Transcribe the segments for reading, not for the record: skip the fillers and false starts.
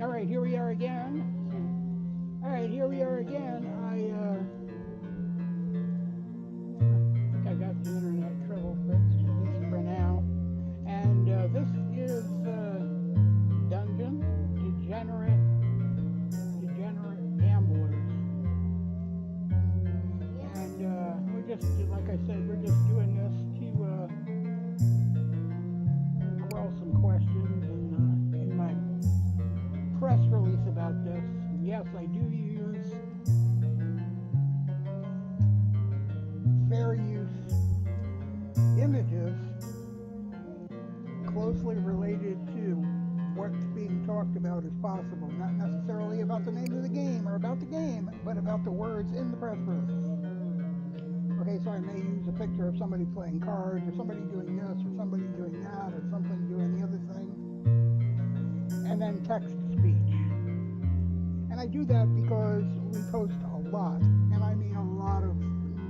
Alright, here we are again. Alright, here we are again. I think I got the internet trouble fixed, at least for now. And this is Dungeon, Degenerate Gamblers. And we're just, like I said, we're just doing this to quell some questions in my press release about this. Yes, I do use fair use images closely related to what's being talked about as possible. Not necessarily about the name of the game or about the game, but about the words in the press release. Okay, so I may use a picture of somebody playing cards, or somebody doing this, or somebody doing that, or something doing the other thing, and then text-to-speech. And I do that because we post a lot, and I mean a lot of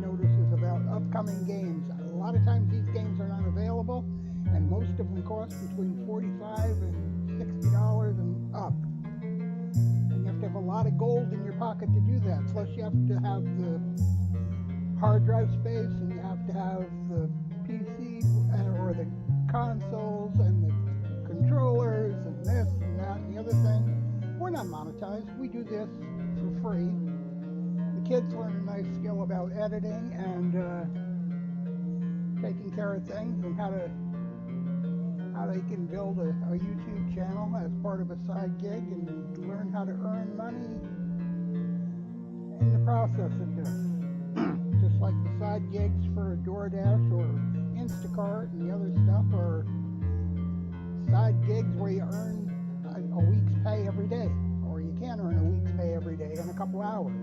notices about upcoming games. A lot of times these games are not available, and most of them cost between $45 and $60 and up. And you have to have a lot of gold in your pocket to do that. Plus you have to have the hard drive space, and you have to have the PC or the consoles and the controllers and this and that and the other thing. We're not monetized. We do this for free. The kids learn a nice skill about editing and taking care of things, and how they can build a YouTube channel as part of a side gig, and learn how to earn money in the process of this. Just like the side gigs for DoorDash or Instacart and the other stuff are side gigs where you earn a week's pay every day, or you can earn a week's pay every day in a couple hours.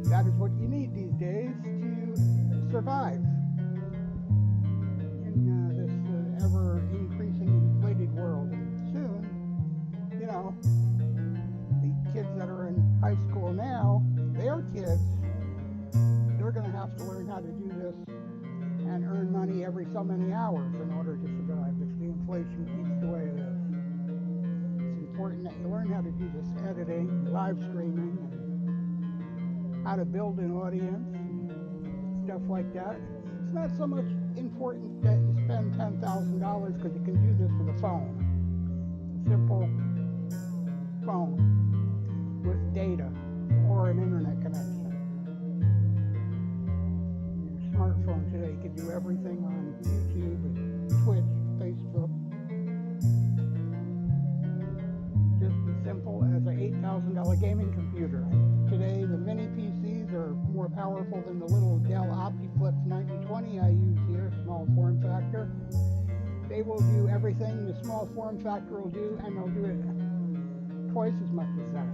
That is what you need these days to survive in this ever-increasing inflated world. And soon, you know, the kids that are in high school now, their kids, they're going to have to learn how to do this and earn money every so many hours in order to survive if the inflation keeps the way it is. It's important that you learn how to do this editing, live streaming, and how to build an audience, and stuff like that. It's not so much important that you spend $10,000 because you can do this with a phone. A simple phone with data or an internet connection. Smartphone today, you can do everything on YouTube and Twitch, Facebook. Just as simple as an $8,000 gaming computer. Today the mini PCs are more powerful than the little Dell OptiFlip 9020 I use here, small form factor. They will do everything the small form factor will do, and they'll do it twice as much as that.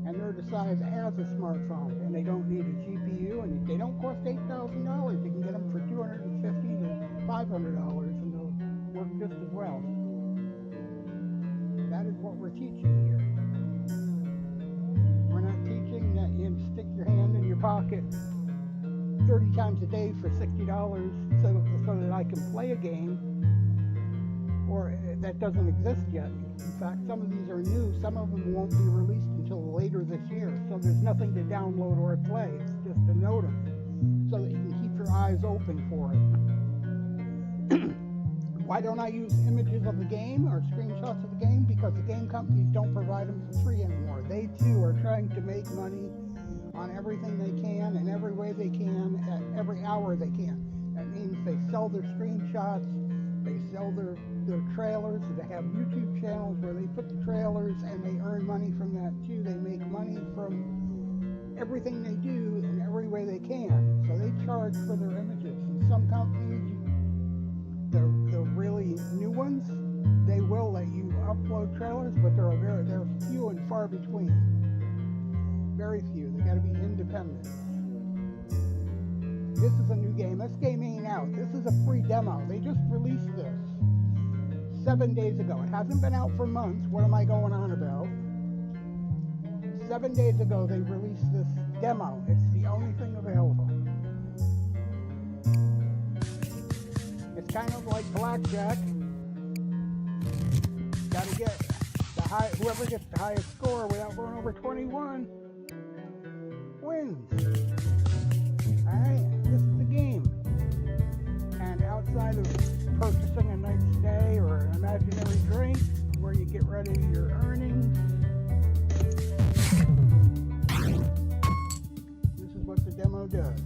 And they're the size as a smartphone, and they don't need a GPU, and they don't cost $8,000. You can get them for $250 to $500, and they'll work just as well. That is what we're teaching here. We're not teaching that you stick your hand in your pocket 30 times a day for $60 so that I can play a game, or that doesn't exist yet. In fact, some of these are new. Some of them won't be released until later this year. So there's nothing to download or play. It's just a notice so that you can keep your eyes open for it. Why don't I use images of the game or screenshots of the game? Because the game companies don't provide them for free anymore. They too are trying to make money on everything they can and every way they can at every hour they can. That means they sell their screenshots, they sell their trailers. They have YouTube channels where they put the trailers, and they earn money from that too. They make money from everything they do in every way they can. So they charge for their images. And some companies, new ones, they will let you upload trailers, but they're few and far between. Very few. They got to be independent. This is a new game. This game ain't out. This is a free demo. They just released this 7 days ago. It hasn't been out for months. What am I going on about? 7 days ago, they released this demo. It's the only thing available. It's kind of like blackjack. Got to get whoever gets the highest score without going over 21 wins. Alright, this is the game. And outside of purchasing a night stay or an imaginary drink where you get ready to your earnings, this is what the demo does.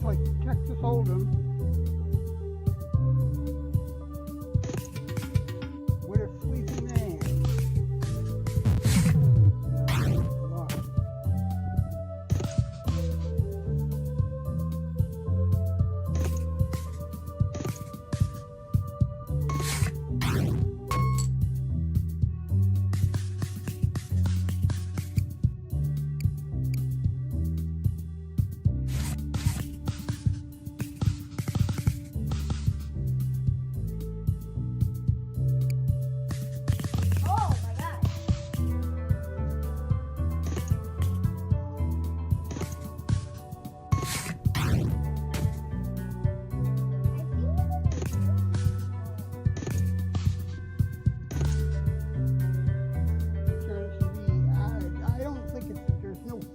Like Texas Hold'em with a sleepy man.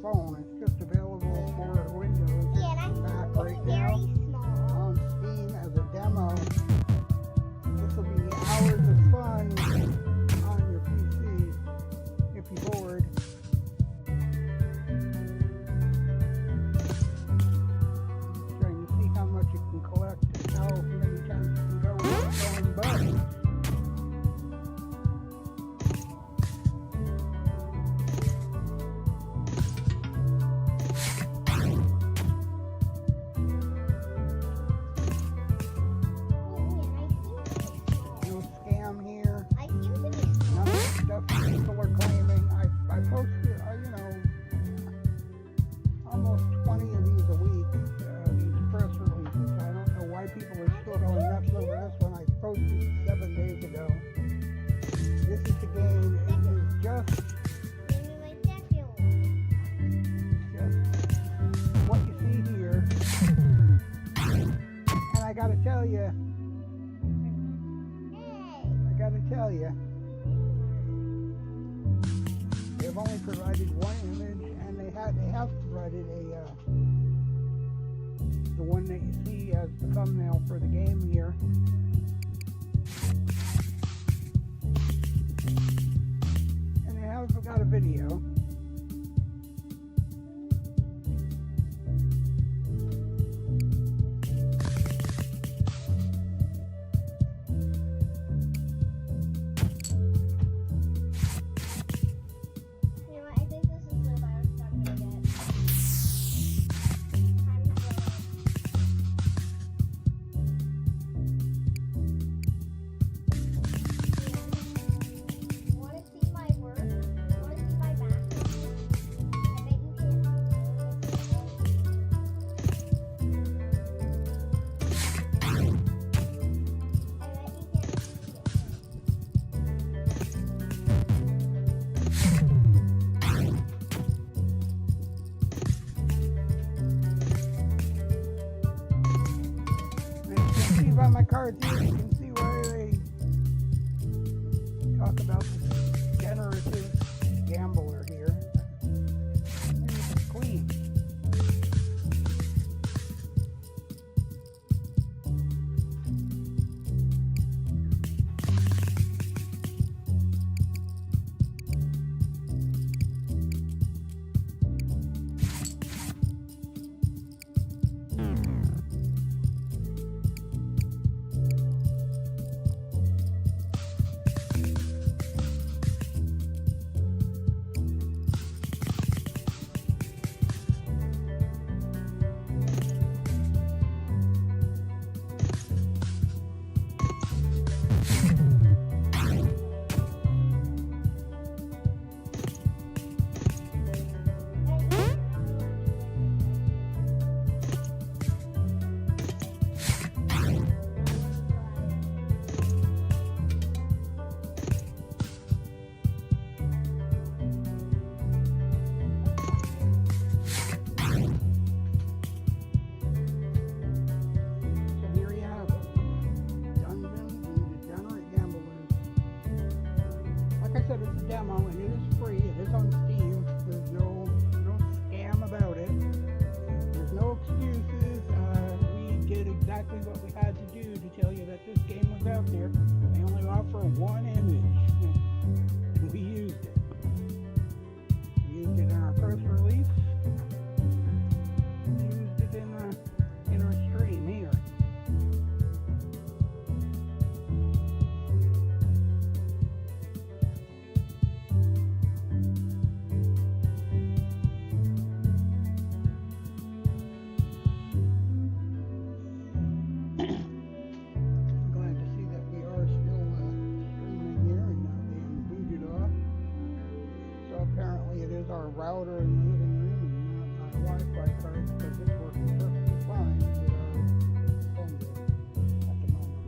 Phone. It's just available for Windows. Yeah, Mac right now on Steam as a demo. This will be hours of fun on your PC if you're bored. Trying to see how much you can collect and how many times you can go without going bust. People are claiming. I posted, almost 20 of these a week, these press releases. I don't know why people are still going nuts over this one. I posted 7 days ago. This is the game. It is just what you see here. And I gotta tell you, they've only provided one image, and they have provided the one that you see as the thumbnail for the game here. And they have got a video. On my cards here, you can see where they talk about the degenerative gambler here. It's clean. Demo, and it is free. It is on Steam. There's no scam about it. There's no excuses. We did exactly what we had to do to tell you that this game was out there. They only offer one image, and we used it. We used it in our press release. We used it in our stream here. Our router in the living room and not my Wi-Fi card because it's working perfectly fine with our phone bill at the moment.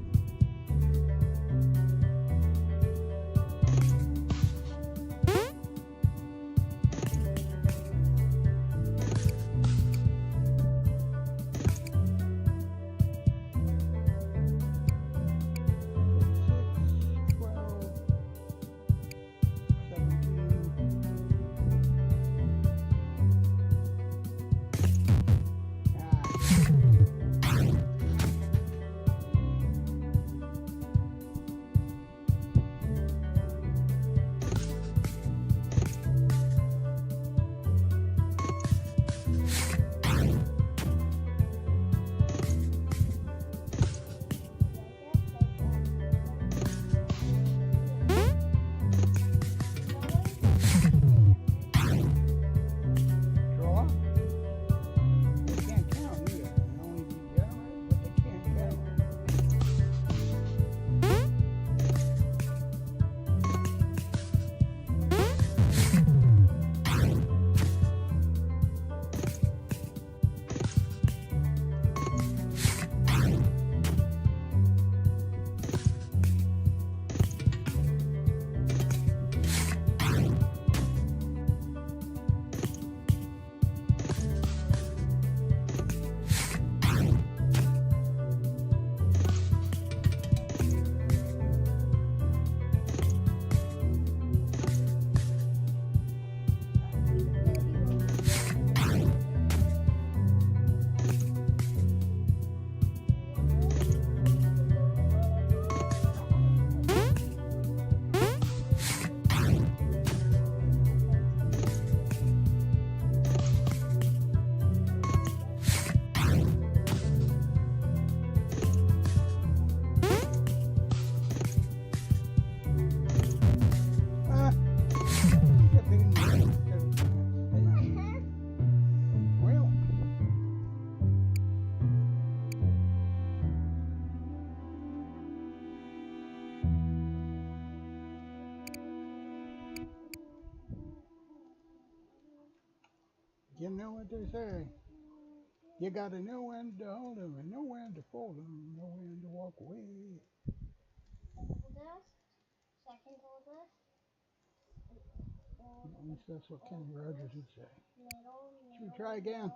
You know what they say. You gotta know when to hold 'em and know when to fold 'em, know when to walk away. At least that's what Kenny Rogers would say. Should we try again?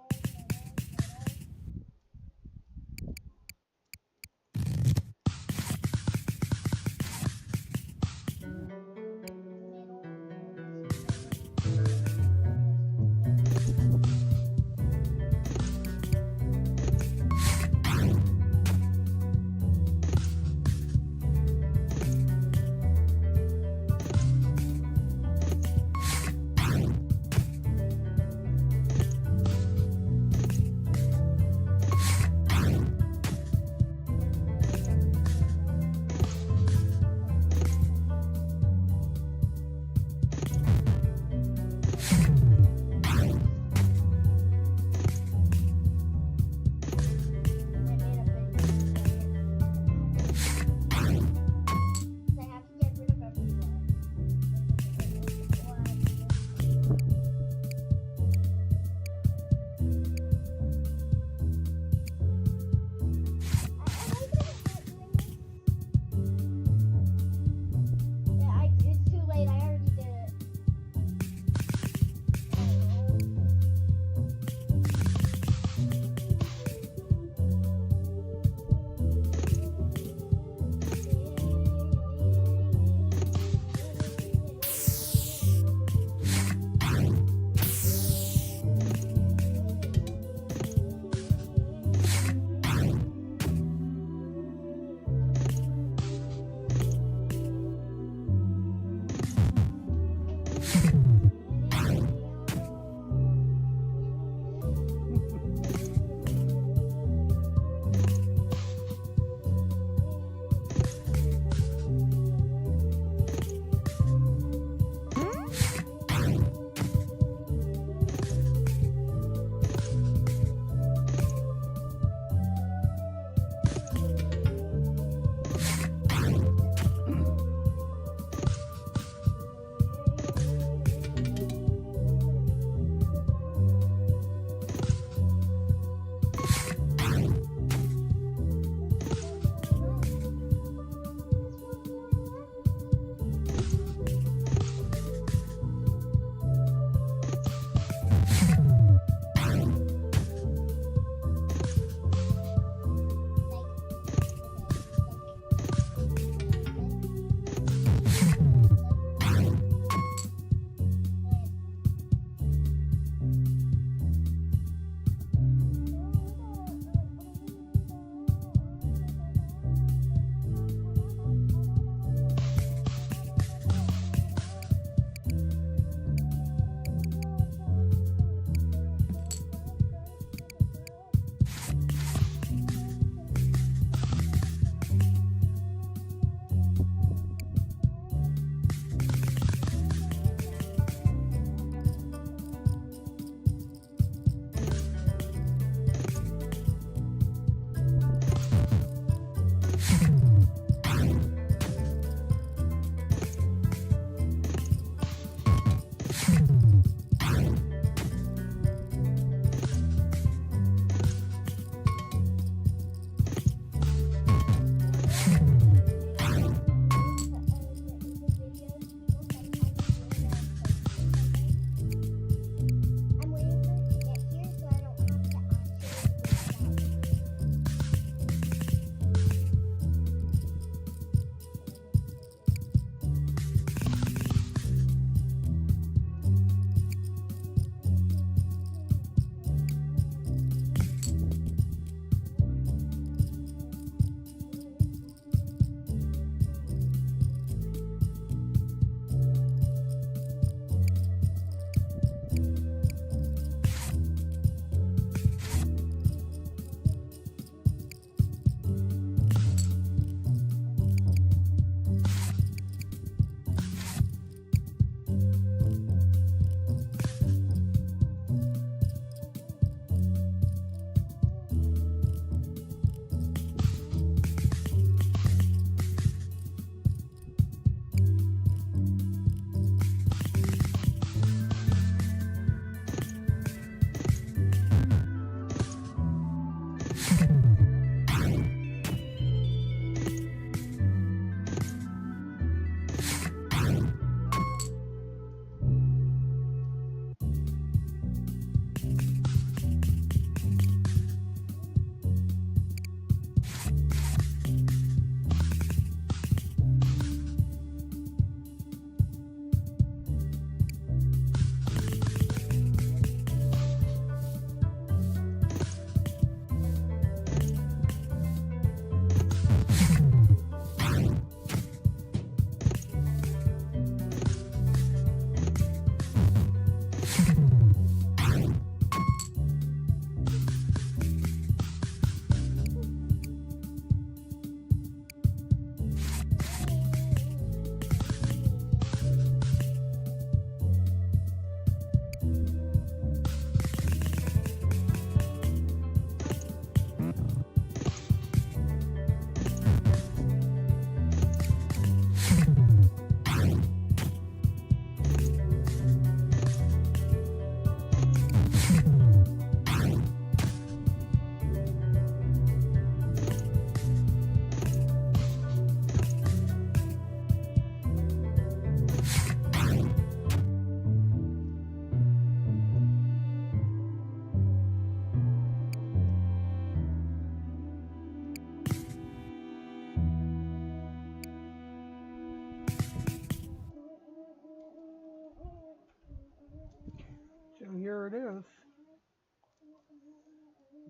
here it is.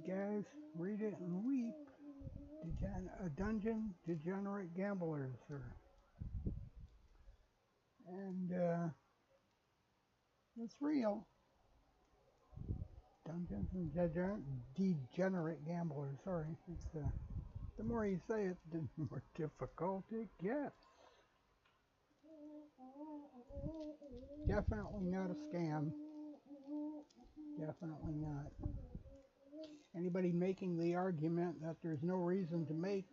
Guys, read it and weep. A dungeon, degenerate gamblers. And it's real. Dungeons and degenerate gamblers. Sorry, it's the more you say it, the more difficult it gets. Definitely not a scam. Definitely not. Anybody making the argument that there's no reason to make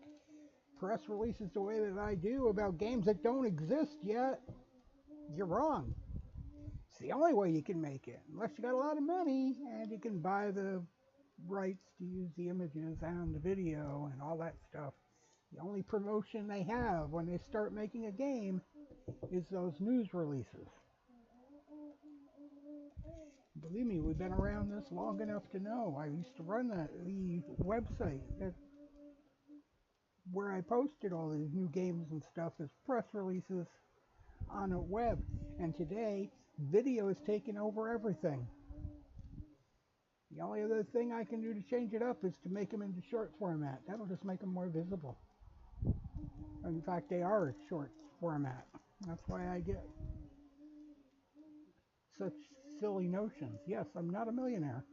press releases the way that I do about games that don't exist yet, you're wrong. It's the only way you can make it, unless you got a lot of money and you can buy the rights to use the images and the video and all that stuff. The only promotion they have when they start making a game is those news releases. Believe me, we've been around this long enough to know. I used to run the website where I posted all these new games and stuff as press releases on a web. And today, video is taking over everything. The only other thing I can do to change it up is to make them into short format. That'll just make them more visible. In fact, they are short format. That's why I get such silly notions. Yes, I'm not a millionaire.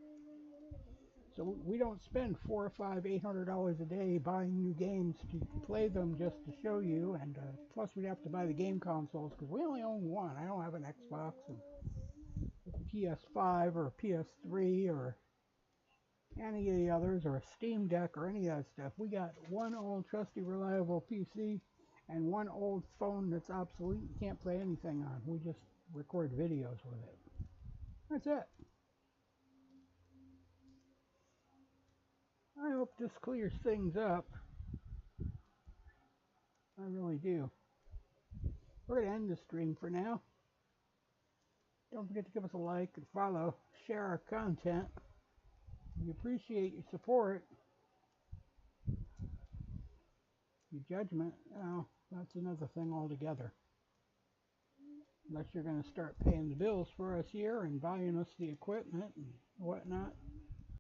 So we don't spend $400 or $500, $800 a day buying new games to play them just to show you. And plus we'd have to buy the game consoles because we only own one. I don't have an Xbox and a PS5 or a PS3 or any of the others or a Steam Deck or any of that stuff. We got one old trusty reliable PC and one old phone that's obsolete and can't play anything on. We just record videos with it. That's it. I hope this clears things up. I really do. We're going to end the stream for now. Don't forget to give us a like and follow, share our content. We appreciate your support. Your judgment, well, that's another thing altogether. Unless you're going to start paying the bills for us here and buying us the equipment and whatnot.